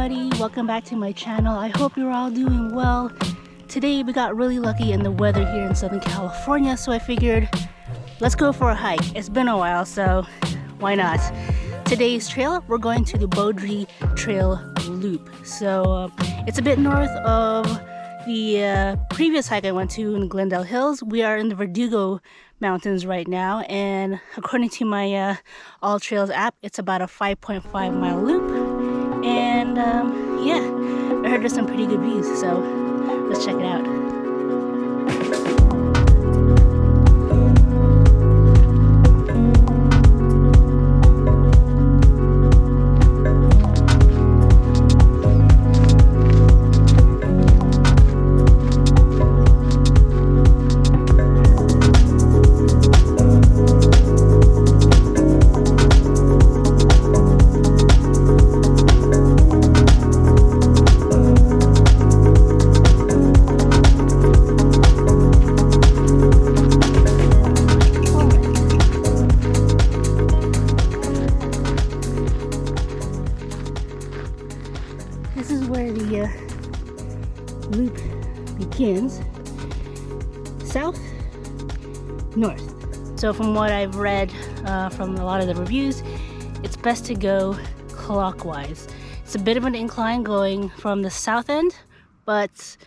everybody, welcome back to my channel. I hope you're all doing well. Today we got really lucky in the weather here in Southern California, so I figured let's go for a hike. It's been a while, so why not? Today's trail, we're going to the Beaudry Trail loop. So it's a bit north of the previous hike I went to in Glendale Hills. We are in the Verdugo mountains right now, and according to my All Trails app, it's about a 5.5 mile loop. And yeah, I heard there's some pretty good views, so let's check it out. This is where the loop begins, south, north. So from what I've read from a lot of the reviews, it's best to go clockwise. It's a bit of an incline going from the south end, but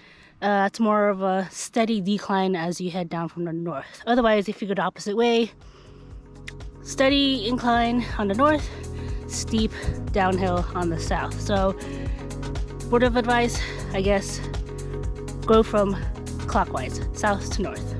it's more of a steady decline as you head down from the north. Otherwise, if you go the opposite way, steady incline on the north, steep downhill on the south. So word of advice, I guess, go from clockwise, south to north.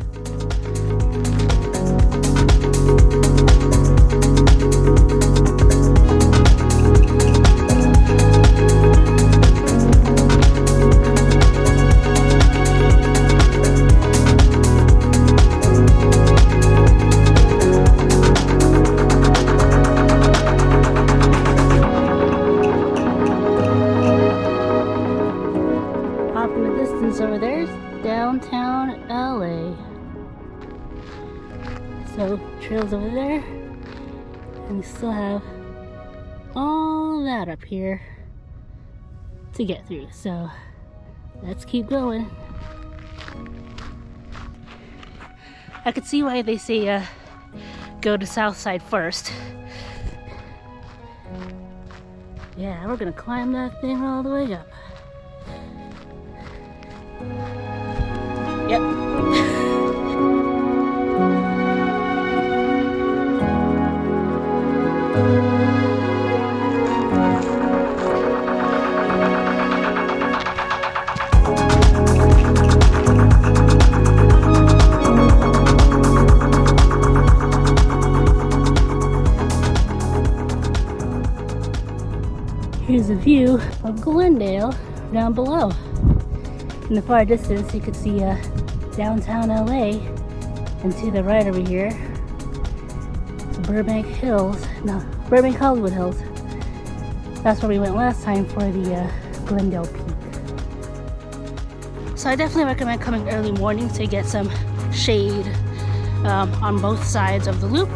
Over there's downtown LA. So trails over there, and we still have all that up here to get through. So let's keep going. I could see why they say go to south side first. Yeah, we're gonna climb that thing all the way up. Yep. Here's a view of Glendale down below. In the far distance, you could see downtown LA, and to the right over here, Burbank Hollywood Hills. That's where we went last time for the Glendale Peak. So I definitely recommend coming early morning to get some shade on both sides of the loop,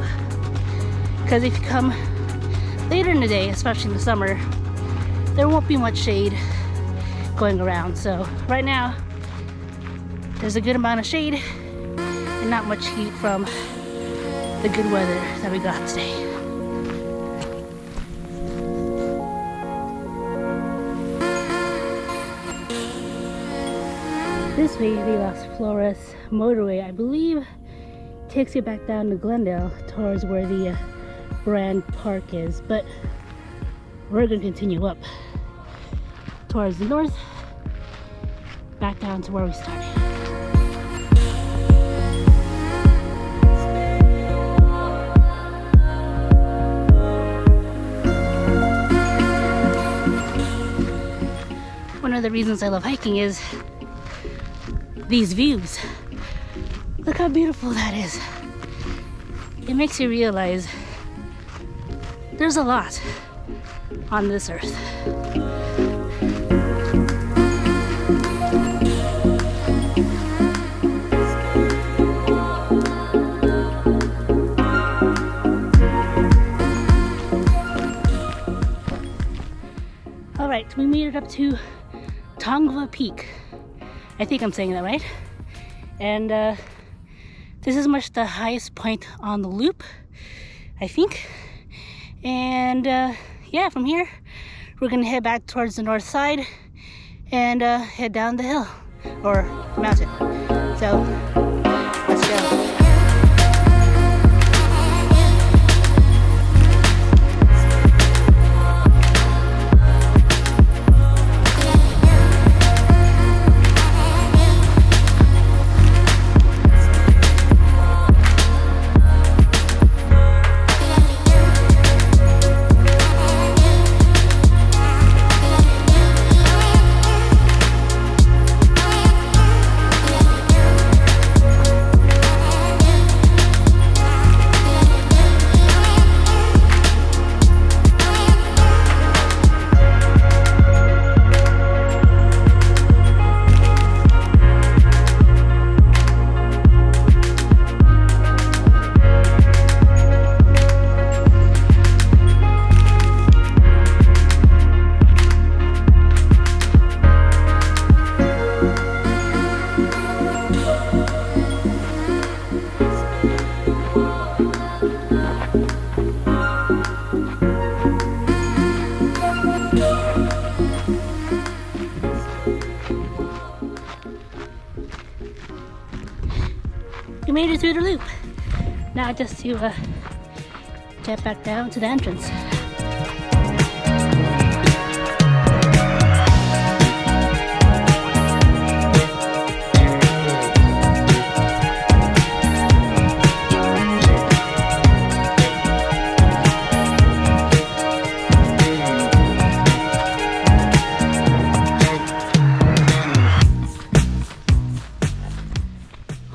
because if you come later in the day, especially in the summer, there won't be much shade going around. So right now there's a good amount of shade and not much heat from the good weather that we got today. This way, the Las Flores motorway, I believe, takes you back down to Glendale towards where the Brand Park is, but we're going to continue up towards the north, back down to where we started. One of the reasons I love hiking is these views. Look how beautiful that is. It makes you realize there's a lot on this earth. right, we made it up to Tongva Peak. I think I'm saying that right. And this is much the highest point on the loop, I think. And yeah, from here we're gonna head back towards the north side and head down the hill or mountain. So let's go. We made it through the loop. Now just to get back down to the entrance.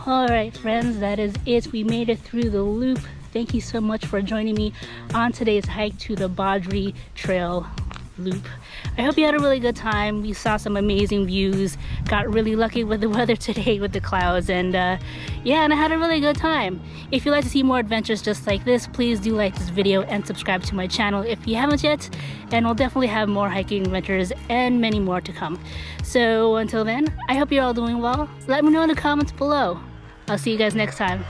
Alright friends, that is it. We made it through the loop. Thank you so much for joining me on today's hike to the Beaudry Trail loop. I hope you had a really good time. We saw some amazing views, got really lucky with the weather today with the clouds, and yeah, and I had a really good time. If you'd like to see more adventures just like this, please do like this video and subscribe to my channel if you haven't yet, and we'll definitely have more hiking adventures and many more to come. So until then, I hope you're all doing well. Let me know in the comments below. I'll see you guys next time.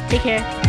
Take care.